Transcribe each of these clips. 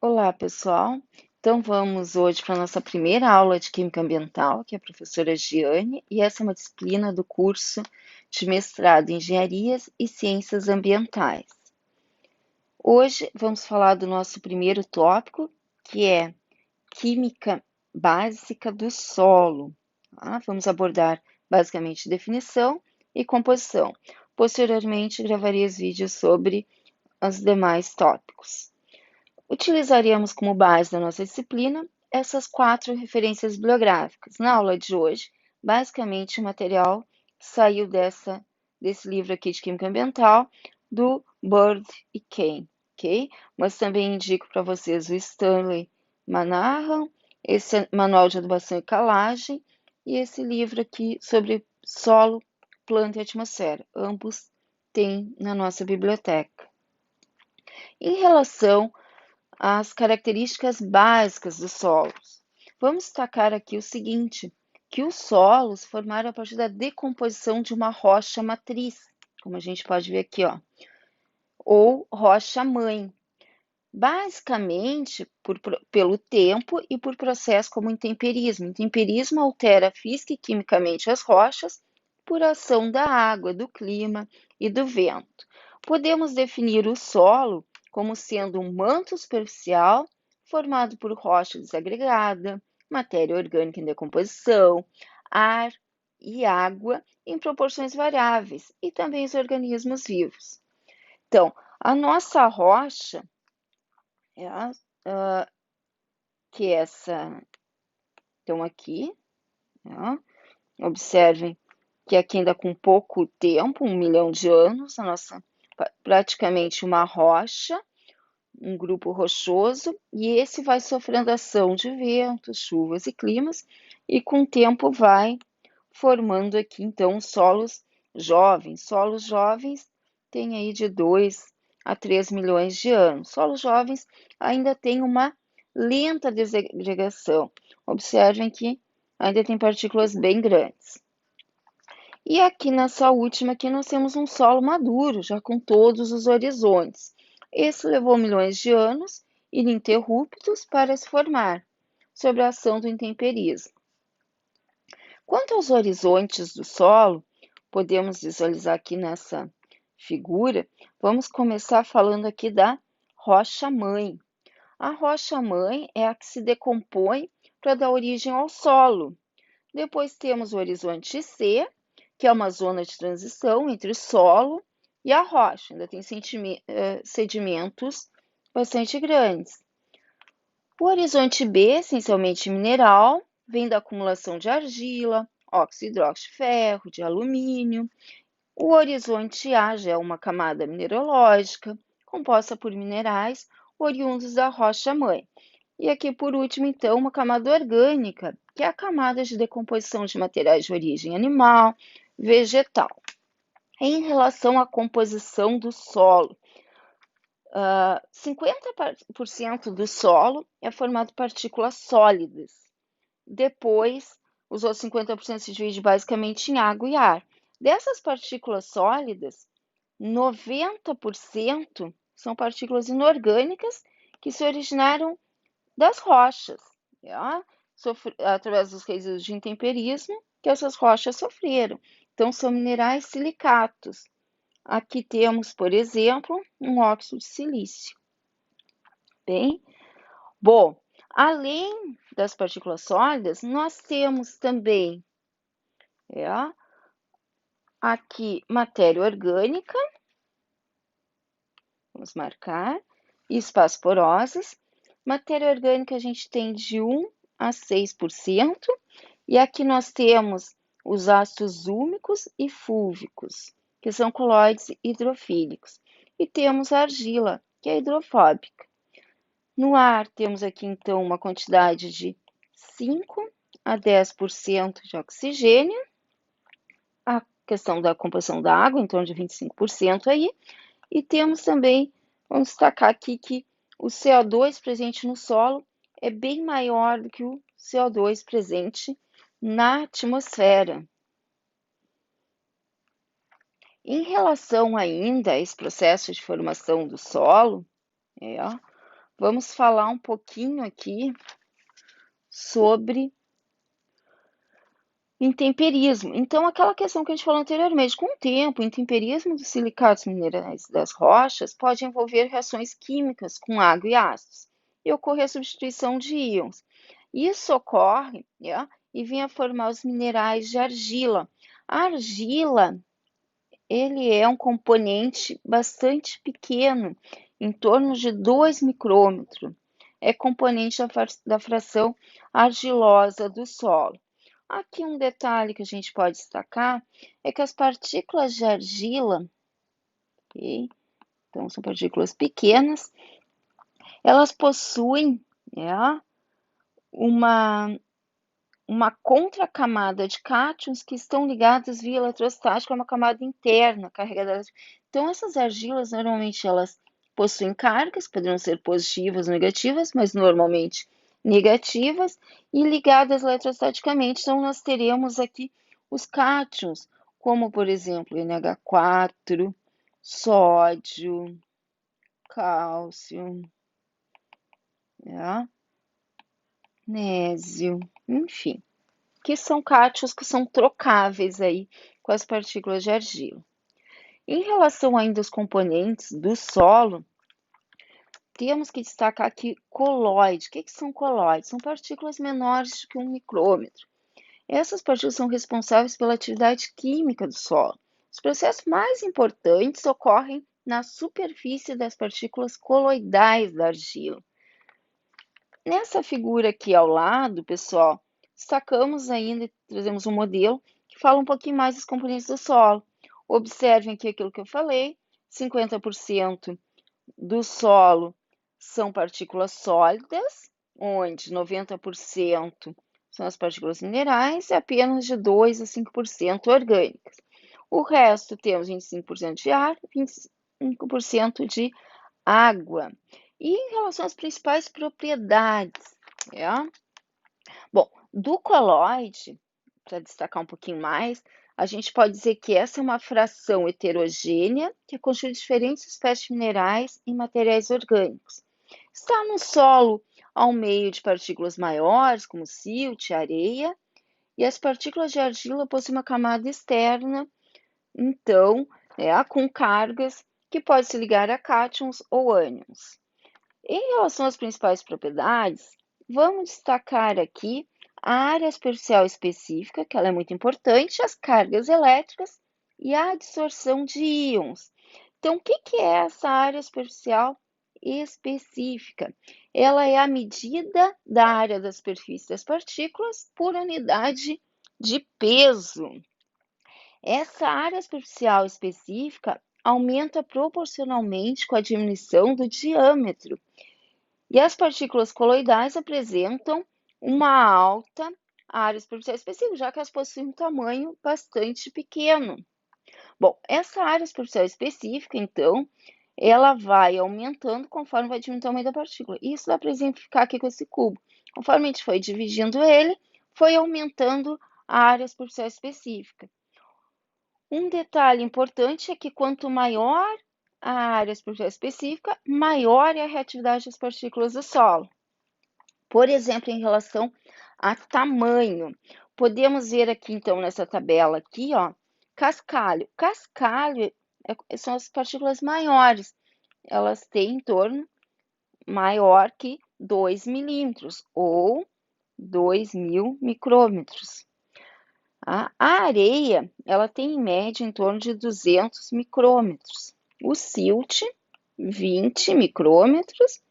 Olá, pessoal. Então, vamos hoje para a nossa primeira aula de Química Ambiental, que é a professora Giane, e essa é uma disciplina do curso de mestrado em Engenharias e Ciências Ambientais. Hoje vamos falar do nosso primeiro tópico, que é Química Básica do Solo. Tá? Vamos abordar basicamente definição e composição. Posteriormente, gravarei os vídeos sobre os demais tópicos. Utilizaremos como base da nossa disciplina essas 4 referências bibliográficas. Na aula de hoje, basicamente o material saiu desse livro aqui de Química Ambiental, do Bird e Kane, ok? Mas também indico para vocês o Stanley Manahan, esse Manual de Adubação e Calagem, e esse livro aqui sobre solo, planta e atmosfera. Ambos tem na nossa biblioteca. Em relação as características básicas dos solos. Vamos destacar aqui o seguinte, que os solos formaram a partir da decomposição de uma rocha matriz, como a gente pode ver aqui, ó, ou rocha mãe. Basicamente, pelo tempo e por processos como o intemperismo. O intemperismo altera física e quimicamente as rochas por ação da água, do clima e do vento. Podemos definir o solo como sendo um manto superficial formado por rocha desagregada, matéria orgânica em decomposição, ar e água em proporções variáveis e também os organismos vivos. Então, a nossa rocha é que essa, então aqui, ó, observem que aqui ainda com pouco tempo, 1 milhão de anos, a nossa praticamente uma rocha, um grupo rochoso, e esse vai sofrendo ação de ventos, chuvas e climas, e com o tempo vai formando aqui então solos jovens. Solos jovens têm aí de 2 a 3 milhões de anos. Solos jovens ainda têm uma lenta desagregação. Observem que ainda tem partículas bem grandes. E aqui nessa última aqui nós temos um solo maduro, já com todos os horizontes. Esse levou milhões de anos ininterruptos para se formar, sob a ação do intemperismo. Quanto aos horizontes do solo, podemos visualizar aqui nessa figura, vamos começar falando aqui da rocha-mãe. A rocha-mãe é a que se decompõe para dar origem ao solo. Depois temos o horizonte C, que é uma zona de transição entre o solo e a rocha. Ainda tem sedimentos bastante grandes. O horizonte B, essencialmente mineral, vem da acumulação de argila, óxido e hidróxido de ferro, de alumínio. O horizonte A já é uma camada mineralógica, composta por minerais oriundos da rocha-mãe. E aqui, por último, então, uma camada orgânica, que é a camada de decomposição de materiais de origem animal, vegetal. Em relação à composição do solo, 50% do solo é formado por partículas sólidas. Depois, os outros 50% se divide basicamente em água e ar. Dessas partículas sólidas, 90% são partículas inorgânicas que se originaram das rochas, tá? Através dos resíduos de intemperismo que essas rochas sofreram. Então, são minerais silicatos. Aqui temos, por exemplo, um óxido de silício. Bem, bom, além das partículas sólidas, nós temos também aqui matéria orgânica, vamos marcar, e espaços porosos. Matéria orgânica a gente tem de 1 a 6%, e aqui nós temos os ácidos úmicos e fúlvicos, que são colóides hidrofílicos, e temos a argila, que é hidrofóbica. No ar, temos aqui então uma quantidade de 5 a 10% de oxigênio, a questão da composição da água, em torno de 25% aí, e temos também, vamos destacar aqui que o CO2 presente no solo é bem maior do que o CO2 presente na atmosfera. Em relação ainda a esse processo de formação do solo, vamos falar um pouquinho aqui sobre intemperismo. Então, aquela questão que a gente falou anteriormente, com o tempo, o intemperismo dos silicatos minerais das rochas pode envolver reações químicas com água e ácidos e ocorrer a substituição de íons. Isso ocorre, né, e vem a formar os minerais de argila. A argila, ele é um componente bastante pequeno, em torno de 2 micrômetros. É componente da fração argilosa do solo. Aqui um detalhe que a gente pode destacar é que as partículas de argila, okay? Então são partículas pequenas, elas possuem, né, uma contracamada de cátions que estão ligadas via eletrostática a uma camada interna carregada. Então essas argilas normalmente elas possuem cargas, poderiam ser positivas ou negativas, mas normalmente negativas e ligadas eletrostaticamente. Então nós teremos aqui os cátions, como por exemplo NH4, sódio, cálcio, né? Magnésio, enfim, que são cátions que são trocáveis aí com as partículas de argila. Em relação ainda aos componentes do solo, temos que destacar aqui colóides. O que são colóides? São partículas menores que 1 micrômetro. Essas partículas são responsáveis pela atividade química do solo. Os processos mais importantes ocorrem na superfície das partículas coloidais da argila. Nessa figura aqui ao lado, pessoal, destacamos ainda e trazemos um modelo que fala um pouquinho mais dos componentes do solo. Observem aqui aquilo que eu falei, 50% do solo são partículas sólidas, onde 90% são as partículas minerais e apenas de 2 a 5% orgânicas. O resto temos 25% de ar e 25% de água. E em relação às principais propriedades, bom, do colóide, para destacar um pouquinho mais, a gente pode dizer que essa é uma fração heterogênea que constitui diferentes espécies de minerais e materiais orgânicos. Está no solo ao meio de partículas maiores, como silt, areia, e as partículas de argila possuem uma camada externa, então, com cargas que podem se ligar a cátions ou ânions. Em relação às principais propriedades, vamos destacar aqui a área superficial específica, que ela é muito importante, as cargas elétricas e a adsorção de íons. Então, o que é essa área superficial específica? Ela é a medida da área da superfície das partículas por unidade de peso. Essa área superficial específica aumenta proporcionalmente com a diminuição do diâmetro. E as partículas coloidais apresentam uma alta área superficial específica, já que elas possuem um tamanho bastante pequeno. Bom, essa área superficial específica, então, ela vai aumentando conforme vai diminuindo o tamanho da partícula. Isso dá para exemplificar aqui com esse cubo. Conforme a gente foi dividindo ele, foi aumentando a área superficial específica. Um detalhe importante é que quanto maior a área superficial específica, maior é a reatividade das partículas do solo. Por exemplo, em relação a tamanho, podemos ver aqui, então, nessa tabela aqui, ó, cascalho. Cascalho são as partículas maiores. Elas têm em torno maior que 2 milímetros ou 2.000 micrômetros. A areia, ela tem em média em torno de 200 micrômetros. O silt, 20 micrômetros.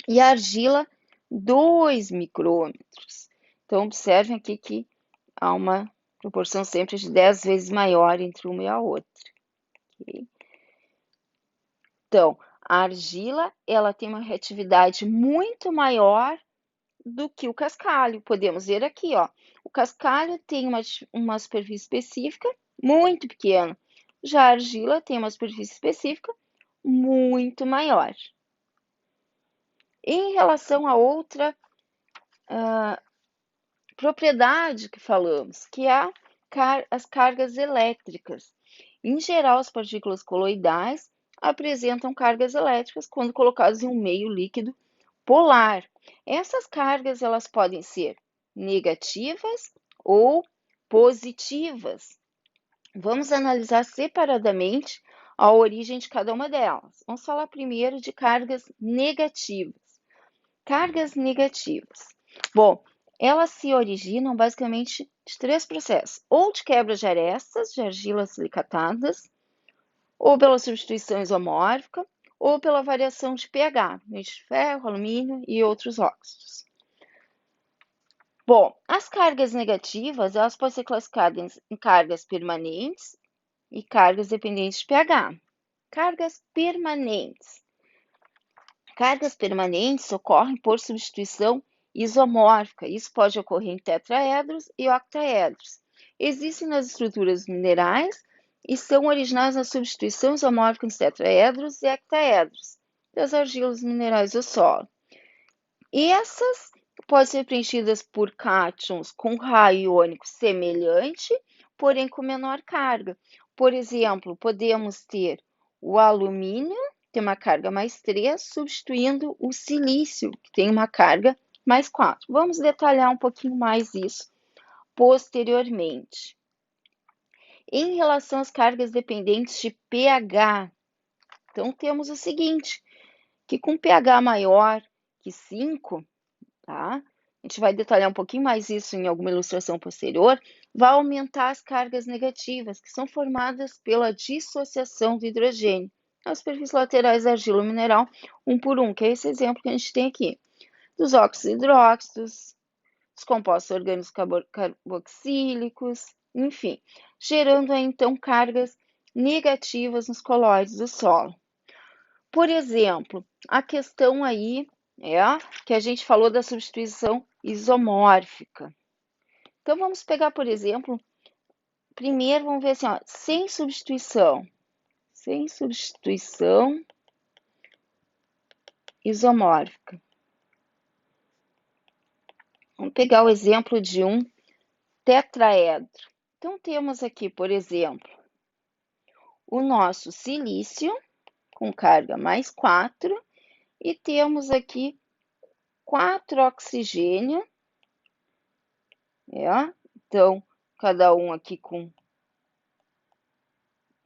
E a argila, 2 micrômetros. Então, observem aqui que há uma proporção sempre de 10 vezes maior entre uma e a outra. Okay? Então, a argila, ela tem uma reatividade muito maior do que o cascalho. Podemos ver aqui, ó. O cascalho tem uma superfície específica muito pequena. Já a argila tem uma superfície específica muito maior. Em relação a outra propriedade que falamos, que é as cargas elétricas. Em geral, as partículas coloidais apresentam cargas elétricas quando colocadas em um meio líquido polar. Essas cargas elas podem ser negativas ou positivas. Vamos analisar separadamente a origem de cada uma delas. Vamos falar primeiro de cargas negativas. Cargas negativas. Bom, elas se originam basicamente de três processos: ou de quebra de arestas de argilas silicatadas, ou pela substituição isomórfica, ou pela variação de pH, de ferro, alumínio e outros óxidos. Bom, as cargas negativas, elas podem ser classificadas em cargas permanentes e cargas dependentes de pH. Cargas permanentes. Cargas permanentes ocorrem por substituição isomórfica. Isso pode ocorrer em tetraedros e octaedros. Existem nas estruturas minerais e são originais na substituição isomórfica nos tetraedros e hectaedros das argilas minerais do solo. E essas podem ser preenchidas por cátions com raio iônico semelhante, porém com menor carga. Por exemplo, podemos ter o alumínio, tem uma carga mais 3, substituindo o silício, que tem uma carga mais 4. Vamos detalhar um pouquinho mais isso posteriormente. Em relação às cargas dependentes de pH, então temos o seguinte, que com pH maior que 5, tá? A gente vai detalhar um pouquinho mais isso em alguma ilustração posterior, vai aumentar as cargas negativas, que são formadas pela dissociação do hidrogênio nas superfícies laterais da argila mineral, um por um, que é esse exemplo que a gente tem aqui, dos óxidos e hidróxidos, dos compostos orgânicos carboxílicos, enfim, gerando aí, então, cargas negativas nos colóides do solo. Por exemplo, a questão aí que a gente falou da substituição isomórfica. Então, vamos pegar, por exemplo, primeiro vamos ver assim, sem substituição isomórfica. Vamos pegar o exemplo de um tetraedro. Então, temos aqui, por exemplo, o nosso silício com carga mais 4 e temos aqui 4 oxigênio, então, cada um aqui com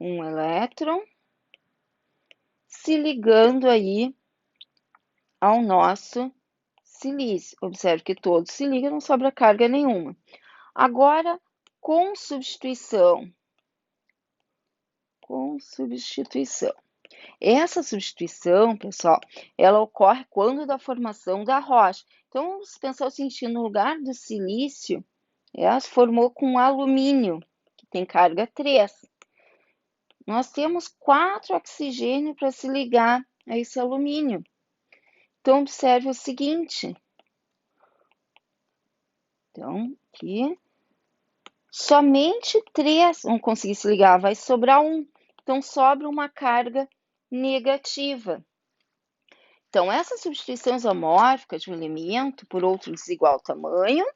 um elétron, se ligando aí ao nosso silício. Observe que todos se ligam, não sobra carga nenhuma. Agora, com substituição. Essa substituição, pessoal, ela ocorre quando da formação da rocha. Então, vamos pensar o seguinte, no lugar do silício, ela se formou com alumínio, que tem carga 3. Nós temos 4 oxigênios para se ligar a esse alumínio. Então, observe o seguinte. Então, aqui, somente 3 vão conseguir se ligar, vai sobrar 1. Então, sobra uma carga negativa. Então, essa substituição isomórfica de um elemento por outro de desigual tamanho,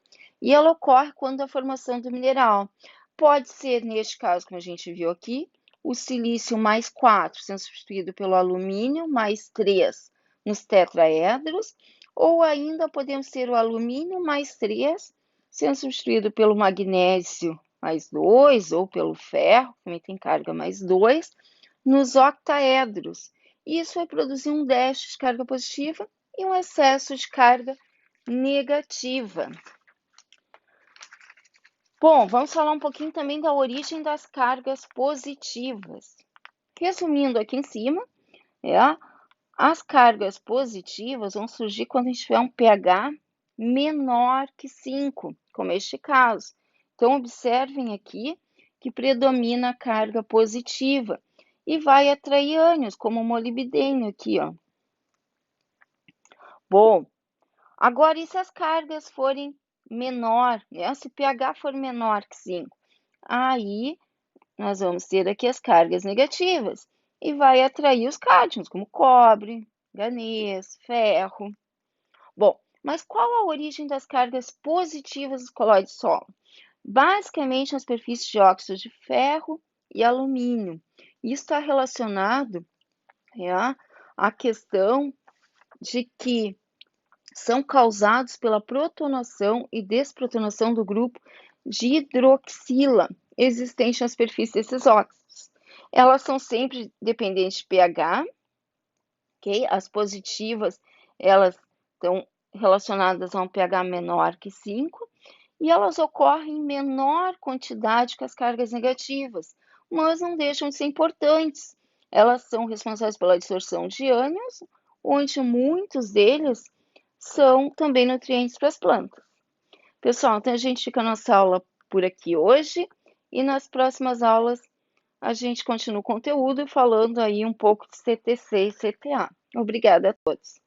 e ela ocorre quando a formação do mineral. Pode ser, neste caso, como a gente viu aqui, o silício mais 4 sendo substituído pelo alumínio mais 3 nos tetraedros, ou ainda podemos ter o alumínio mais 3 sendo substituído pelo magnésio mais 2, ou pelo ferro, que também tem carga mais 2, nos octaedros. Isso vai produzir um déficit de carga positiva e um excesso de carga negativa. Bom, vamos falar um pouquinho também da origem das cargas positivas. Resumindo aqui em cima, as cargas positivas vão surgir quando a gente tiver um pH menor que 5, como este caso. Então, observem aqui que predomina a carga positiva e vai atrair ânions, como o molibdênio aqui, Bom, agora e se as cargas forem menor, se o pH for menor que 5? Aí, nós vamos ter aqui as cargas negativas e vai atrair os cátions, como cobre, manganês, ferro. Bom, mas qual a origem das cargas positivas dos colóides de solo? Basicamente, nas superfícies de óxidos de ferro e alumínio. Isso está relacionado à questão de que são causados pela protonação e desprotonação do grupo de hidroxila existente na superfície desses óxidos. Elas são sempre dependentes de pH, ok? As positivas, elas estão relacionadas a um pH menor que 5, e elas ocorrem em menor quantidade que as cargas negativas, mas não deixam de ser importantes. Elas são responsáveis pela absorção de ânions, onde muitos deles são também nutrientes para as plantas. Pessoal, então a gente fica a nossa aula por aqui hoje, e nas próximas aulas a gente continua o conteúdo falando aí um pouco de CTC e CTA. Obrigada a todos.